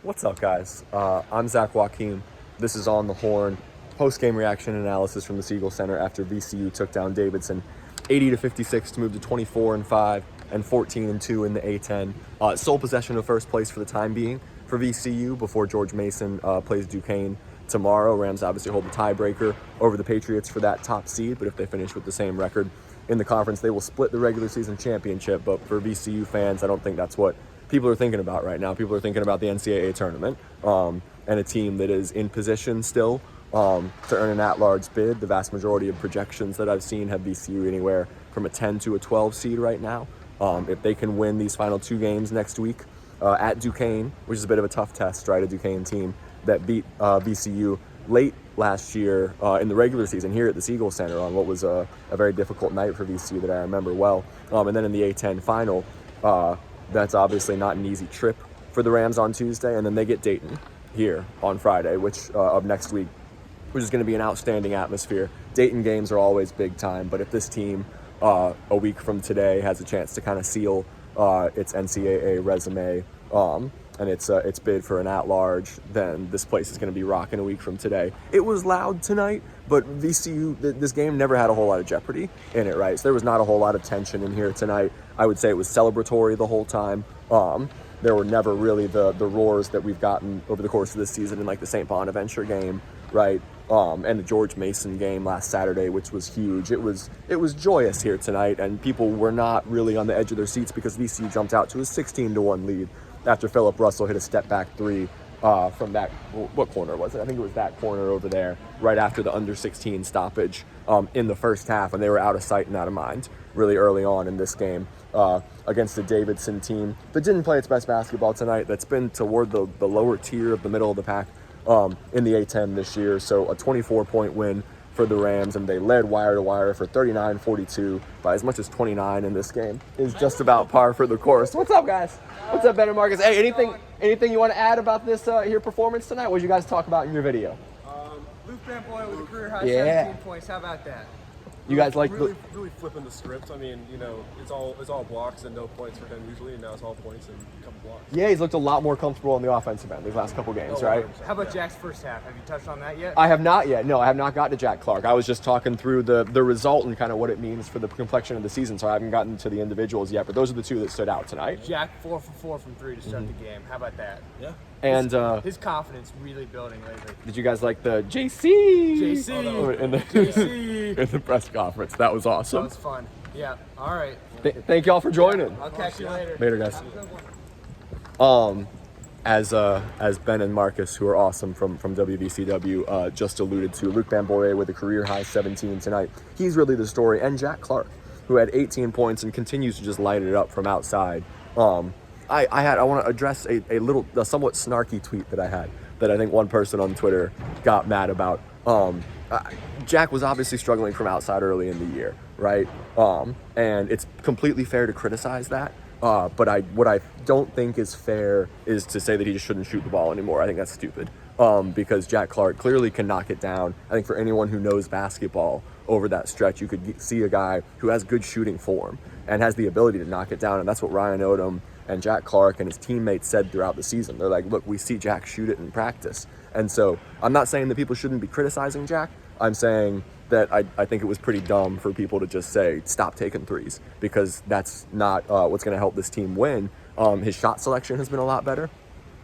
What's up, guys? I'm Zach Joachim. This is On the Horn. Post-game reaction analysis from the Siegel Center after VCU took down Davidson 80-56 to move to 24-5 and 14-2 in the A10. Sole possession of first place for the time being for VCU before George Mason plays Duquesne tomorrow. Rams obviously hold the tiebreaker over the Patriots for that top seed, but if they finish with the same record in the conference, they will split the regular season championship. But for VCU fans, I don't think that's what people are thinking about right now. People are thinking about the NCAA tournament and a team that is in position still to earn an at-large bid. The vast majority of projections that I've seen have VCU anywhere from a 10 to a 12 seed right now. If they can win these final two games next week at Duquesne, which is a bit of a tough test, right? A Duquesne team that beat VCU late last year in the regular season here at the Siegel Center on what was a very difficult night for VCU that I remember well. And then in the A10 final, that's obviously not an easy trip for the Rams on Tuesday. And then they get Dayton here on Friday, of next week, which is going to be an outstanding atmosphere. Dayton games are always big time, but if this team a week from today has a chance to kind of seal its NCAA resume and its bid for an at-large, then this place is going to be rocking a week from today. It was loud tonight, but VCU, this game never had a whole lot of jeopardy in it, right? So there was not a whole lot of tension in here tonight. I would say it was celebratory the whole time. There were never really the roars that we've gotten over the course of this season in like the St. Bonaventure game, right? And the George Mason game last Saturday, which was huge. It was joyous here tonight, and people were not really on the edge of their seats because VCU jumped out to a 16-1 lead after Philip Russell hit a step-back three from that, what corner was it? I think it was that corner over there, right after the under-16 stoppage in the first half, and they were out of sight and out of mind really early on in this game against the Davidson team that didn't play its best basketball tonight, that's been toward the lower tier of the middle of the pack in the A10 this year. So a 24-point win for the Rams, and they led wire to wire for 39-42 by as much as 29 in this game. Is just about par for the course. What's up, guys? What's up, Ben and Marcus? Hey, anything you want to add about this here performance tonight? What did you guys talk about in your video? Bamgboye with a career high 17 points. How about that? You guys like really flipping the script. I mean, it's all blocks and no points for him usually, and now it's all points and a couple blocks. Yeah, he's looked a lot more comfortable on the offensive end these last couple games, right? How about Jack's first half? Have you touched on that yet? I have not yet. No, I have not gotten to Jack Clark. I was just talking through the result and kind of what it means for the complexion of the season, so I haven't gotten to the individuals yet, but those are the two that stood out tonight. Jack 4 for 4 from 3 to start the game. How about that? Yeah. And his confidence really building lately. did you guys like the JC? JC. In the press conference? That was awesome. That was fun. Yeah. All right. Thank y'all for joining. I'll catch you later. Later, guys. As Ben and Marcus, who are awesome from WVCW, just alluded to, Luke Bamgboye with a career high 17 tonight. He's really the story, and Jack Clark, who had 18 points and continues to just light it up from outside. I want to address a somewhat snarky tweet that I had that I think one person on Twitter got mad about. Jack was obviously struggling from outside early in the year, right? And it's completely fair to criticize that. But what I don't think is fair is to say that he just shouldn't shoot the ball anymore. I think that's stupid. Because Jack Clark clearly can knock it down. I think for anyone who knows basketball over that stretch, you could see a guy who has good shooting form and has the ability to knock it down. And that's what Ryan Odom and Jack Clark and his teammates said throughout the season. They're like, look, we see Jack shoot it in practice. And so I'm not saying that people shouldn't be criticizing Jack. I'm saying that I think it was pretty dumb for people to just say, stop taking threes, because that's not what's going to help this team win. His shot selection has been a lot better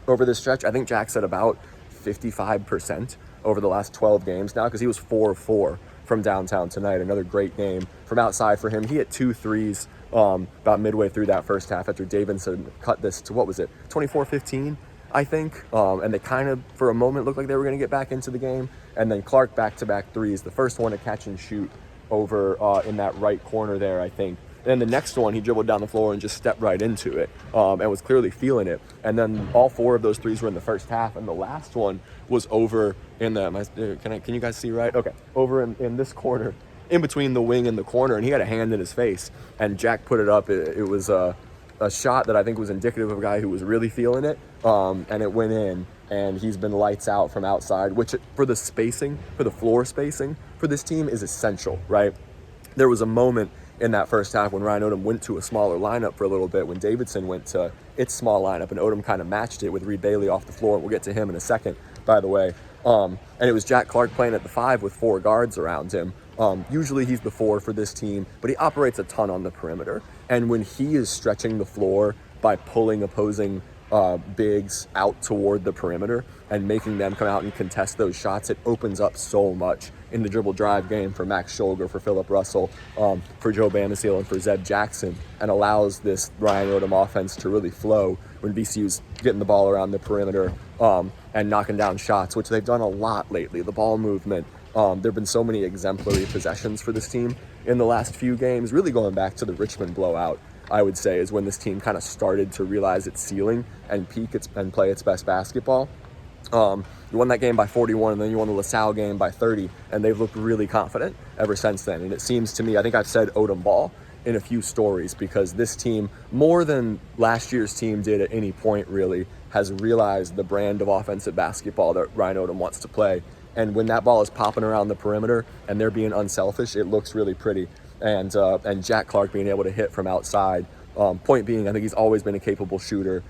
over this stretch. I think Jack's at about 55% over the last 12 games now, because he was 4 of 4 from downtown tonight. Another great game from outside for him. He hit 2 threes about midway through that first half after Davidson cut this to, 24-15, I think. And they kind of, for a moment, looked like they were going to get back into the game. And then Clark back-to-back threes. The first one a catch and shoot over in that right corner there, I think. And then the next one, he dribbled down the floor and just stepped right into it and was clearly feeling it. And then all 4 of those threes were in the first half, and the last one was over in the, can you guys see right? Okay, over in this corner, in between the wing and the corner, and he had a hand in his face, and Jack put it up. It was a shot that I think was indicative of a guy who was really feeling it, and it went in. And he's been lights out from outside, which for the spacing, for the floor spacing for this team is essential, right? There was a moment in that first half when Ryan Odom went to a smaller lineup for a little bit, when Davidson went to its small lineup, and Odom kind of matched it with Reed Bailey off the floor. We'll get to him in a second, by the way. And it was Jack Clark playing at the 5 with 4 guards around him. Usually he's the 4 for this team, but he operates a ton on the perimeter. And when he is stretching the floor by pulling opposing bigs out toward the perimeter and making them come out and contest those shots, it opens up so much in the dribble drive game for Max Scholger, for Philip Russell, for Joe Bamgboye, and for Zeb Jackson, and allows this Ryan Odom offense to really flow when VCU's getting the ball around the perimeter and knocking down shots, which they've done a lot lately. The ball movement, there have been so many exemplary possessions for this team in the last few games, really going back to the Richmond blowout. I would say is when this team kind of started to realize its ceiling and peak and play its best basketball. You won that game by 41, and then you won the LaSalle game by 30, and they've looked really confident ever since then. And it seems to me, I think I've said Odom ball in a few stories, because this team, more than last year's team did at any point really, has realized the brand of offensive basketball that Ryan Odom wants to play. And when that ball is popping around the perimeter and they're being unselfish, it looks really pretty. And Jack Clark being able to hit from outside. Point being, I think he's always been a capable shooter.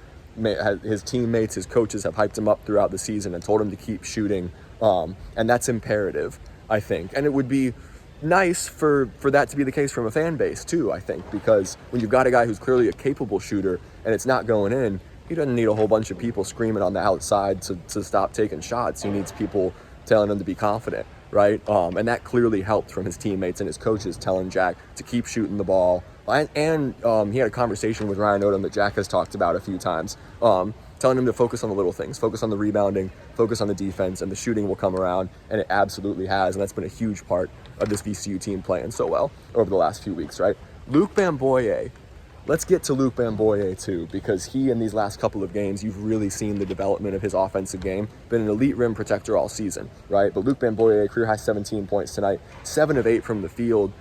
His teammates, his coaches have hyped him up throughout the season and told him to keep shooting. And that's imperative, I think. And it would be nice for that to be the case from a fan base too, I think, because when you've got a guy who's clearly a capable shooter and it's not going in, he doesn't need a whole bunch of people screaming on the outside to stop taking shots. He needs people telling him to be confident, right? And that clearly helped from his teammates and his coaches telling Jack to keep shooting the ball. And he had a conversation with Ryan Odom that Jack has talked about a few times, telling him to focus on the little things, focus on the rebounding, focus on the defense, and the shooting will come around, and it absolutely has, and that's been a huge part of this VCU team playing so well over the last few weeks, right? Luke Bamgboye. Let's get to Luke Bamgboye too, because he, in these last couple of games, you've really seen the development of his offensive game. Been an elite rim protector all season, right? But Luke Bamgboye, career high 17 points tonight, 7 of 8 from the field.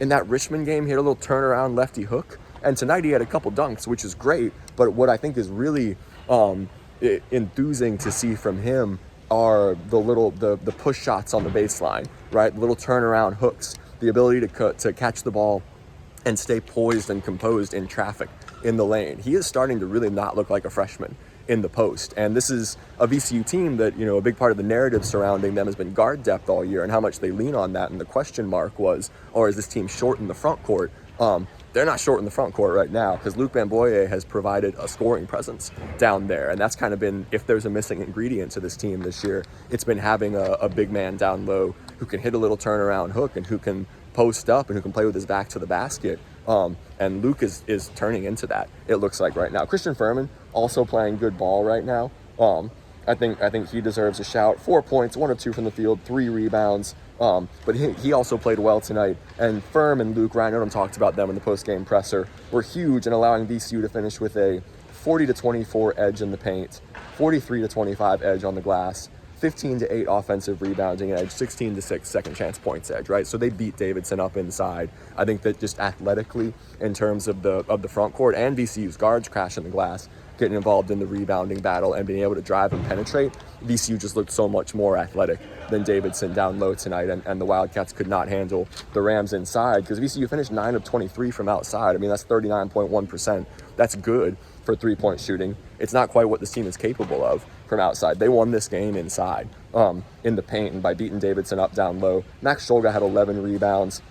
In that Richmond game, he had a little turnaround lefty hook, and tonight he had a couple dunks, which is great. But what I think is really enthusing to see from him are the push shots on the baseline, right? Little turnaround hooks, the ability to catch the ball and stay poised and composed in traffic in the lane. He is starting to really not look like a freshman in the post. And this is a VCU team that, a big part of the narrative surrounding them has been guard depth all year and how much they lean on that. And the question mark was, or is this team short in the front court? They're not short in the front court right now, because Luke Bamgboye has provided a scoring presence down there. And that's kind of been, if there's a missing ingredient to this team this year, it's been having a big man down low who can hit a little turnaround hook and who can post up and who can play with his back to the basket. And Luke is turning into that, it looks like right now. Christian Furman also playing good ball right now. I think he deserves a shout. 4 points, 1 of 2 from the field, 3 rebounds. But he also played well tonight. And Firm and Luke, Ryan Odom talked about them in the post-game presser, were huge in allowing VCU to finish with a 40-24 edge in the paint, 43-25 edge on the glass, 15-8 offensive rebounding edge, 16-6 second chance points edge, right? So they beat Davidson up inside. I think that just athletically, in terms of the front court and VCU's guards crashing the glass, getting involved in the rebounding battle and being able to drive and penetrate, VCU just looked so much more athletic than Davidson down low tonight, and the Wildcats could not handle the Rams inside, because VCU finished 9 of 23 from outside. I mean, that's 39.1%. That's good for three-point shooting. It's not quite what this team is capable of from outside. They won this game inside, in the paint, and by beating Davidson up down low. Max Scholger had 11 rebounds.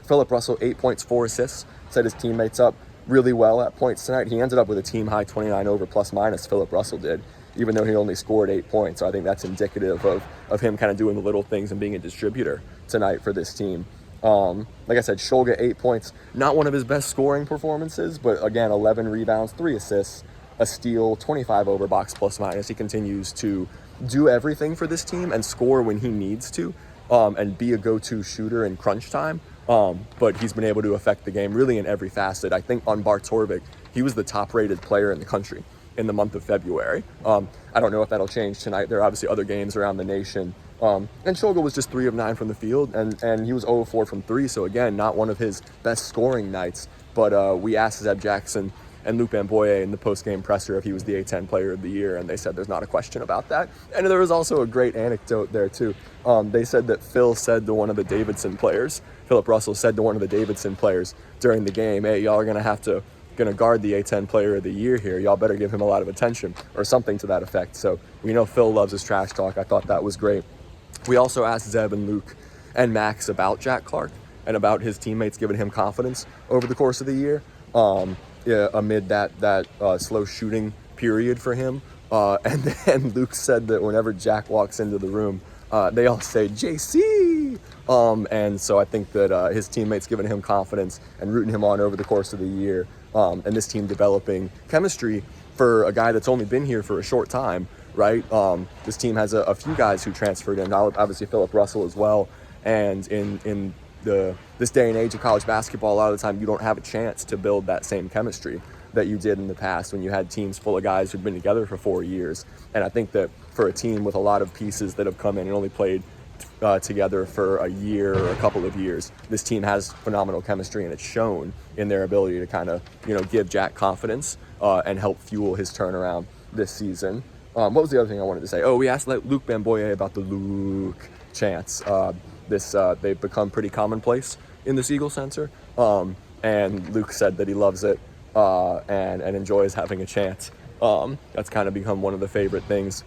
Philip Russell, 8 points, 4 assists, set his teammates up really well at points tonight. He ended up with a team-high 29 over plus-minus, Philip Russell did, even though he only scored 8 points. So I think that's indicative of him kind of doing the little things and being a distributor tonight for this team. Like I said, Scholger, 8 points. Not one of his best scoring performances, but again, 11 rebounds, 3 assists, a steal, 25 over box plus-minus. He continues to do everything for this team and score when he needs to, and be a go-to shooter in crunch time. But he's been able to affect the game really in every facet. I think on Bar Torvik, he was the top-rated player in the country in the month of February. I don't know if that'll change tonight. There are obviously other games around the nation. And Scholger was just 3 of 9 from the field, and he was 0 of 4 from 3. So again, not one of his best scoring nights. But we asked Zeb Jackson and Luke Bamgboye in the post-game presser if he was the A10 player of the year, and they said there's not a question about that. And there was also a great anecdote there too. They said that Philip Russell said to one of the Davidson players during the game, hey, y'all are gonna guard the A10 player of the year here. Y'all better give him a lot of attention, or something to that effect. So we know Phil loves his trash talk. I thought that was great. We also asked Zeb and Luke and Max about Jack Clark and about his teammates giving him confidence over the course of the year, amid that slow shooting period for him. And then Luke said that whenever Jack walks into the room, they all say JC. And so I think that his teammates giving him confidence and rooting him on over the course of the year, and this team developing chemistry for a guy that's only been here for a short time, right? This team has a few guys who transferred in, obviously Philip Russell as well. And in this day and age of college basketball, a lot of the time you don't have a chance to build that same chemistry that you did in the past when you had teams full of guys who'd been together for 4 years. And I think that for a team with a lot of pieces that have come in and only played together for a year or a couple of years, this team has phenomenal chemistry, and it's shown in their ability to kind of, give Jack confidence and help fuel his turnaround this season. What was the other thing I wanted to say? Oh, we asked Luke Bamgboye about the Luke chants. They've become pretty commonplace in the Siegel Center. And Luke said that he loves it and enjoys having a chant. That's kind of become one of the favorite things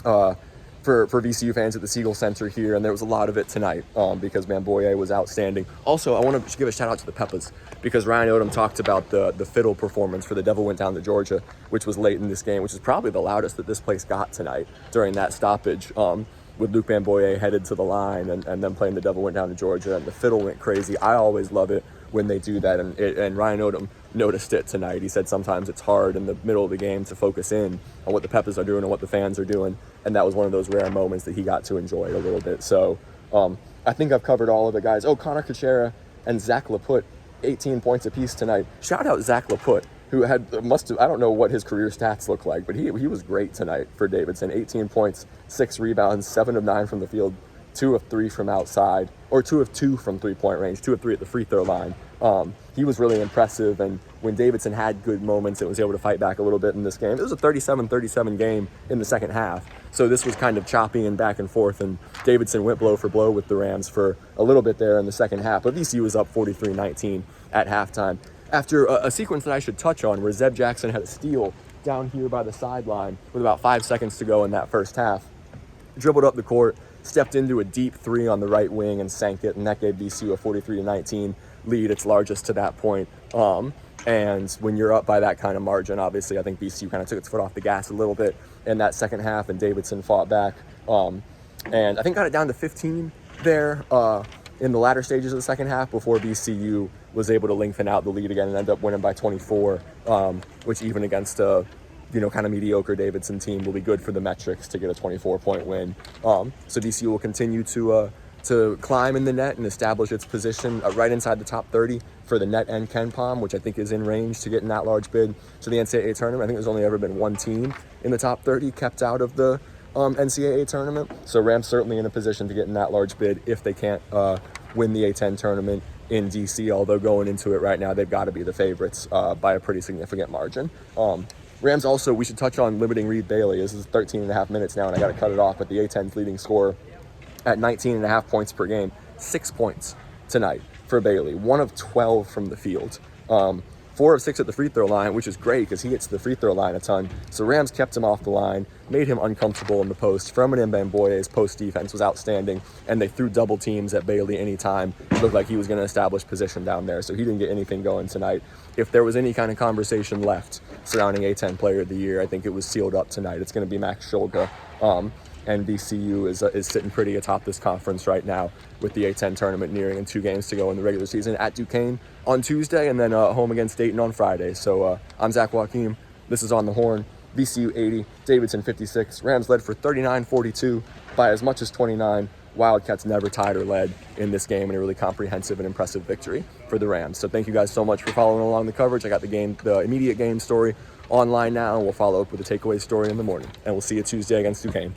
for VCU fans at the Siegel Center here, and there was a lot of it tonight because Bamgboye was outstanding. Also, I want to give a shout out to the Peppas, because Ryan Odom talked about the fiddle performance for The Devil Went Down to Georgia, which was late in this game, which is probably the loudest that this place got tonight during that stoppage, with Luke Bamgboye headed to the line and then playing The Devil Went Down to Georgia, and the fiddle went crazy. I always love it when they do that, and Ryan Odom noticed it tonight. He said sometimes it's hard in the middle of the game to focus in on what the Peppas are doing and what the fans are doing, and that was one of those rare moments that he got to enjoy a little bit. So I think I've covered all of the guys. Oh, Connor Kuchera and Zach Laput, 18 points apiece tonight. Shout out Zach Laput, who I don't know what his career stats look like, but he was great tonight for Davidson. 18 points, 6 rebounds, 7 of 9 from the field, 2 of 3 from outside, or 2 of 2 from three-point range, 2 of 3 at the free throw line. He was really impressive, and when Davidson had good moments and was able to fight back a little bit in this game, it was a 37-37 game in the second half. So this was kind of choppy and back and forth, and Davidson went blow for blow with the Rams for a little bit there in the second half, but VCU was up 43-19 at halftime. After a sequence that I should touch on, where Zeb Jackson had a steal down here by the sideline with about 5 seconds to go in that first half, dribbled up the court, stepped into a deep three on the right wing and sank it, and that gave VCU a 43-19 lead, its largest to that point. And when you're up by that kind of margin, obviously I think VCU kind of took its foot off the gas a little bit in that second half, and Davidson fought back. And I think got it down to 15 there in the latter stages of the second half before VCU was able to lengthen out the lead again and end up winning by 24, which even against a kind of mediocre Davidson team will be good for the metrics to get a 24-point win. So VCU will continue to climb in the net and establish its position right inside the top 30 for the net and Ken Pom, which I think is in range to get in that large bid to the NCAA tournament. I think there's only ever been one team in the top 30 kept out of the NCAA tournament. So Rams certainly in a position to get in that large bid if they can't win the A10 tournament in DC, although going into it right now, they've got to be the favorites by a pretty significant margin. Rams also, we should touch on limiting Reed Bailey. This is 13 and a half minutes now, and I got to cut it off, but the A10's leading scorer at 19 and a half points per game, 6 points tonight for Bailey, 1 of 12 from the field, 4 of 6 at the free throw line, which is great because he hits the free throw line a ton. So Rams kept him off the line, made him uncomfortable in the post. Furman and Bamgboye's post defense was outstanding, and they threw double teams at Bailey anytime. It looked like he was going to establish position down there, so he didn't get anything going tonight. If there was any kind of conversation left surrounding A10 Player of the Year, I think it was sealed up tonight. It's going to be Max Shulga. And VCU is sitting pretty atop this conference right now with the A10 tournament nearing and 2 games to go in the regular season at Duquesne on Tuesday and then home against Dayton on Friday. So I'm Zach Joachim. This is On the Horn. VCU 80, Davidson 56. Rams led for 39-42 by as much as 29. Wildcats never tied or led in this game, and a really comprehensive and impressive victory for the Rams. So thank you guys so much for following along the coverage. I got the immediate game story online now, and we'll follow up with the takeaway story in the morning. And we'll see you Tuesday against Duquesne.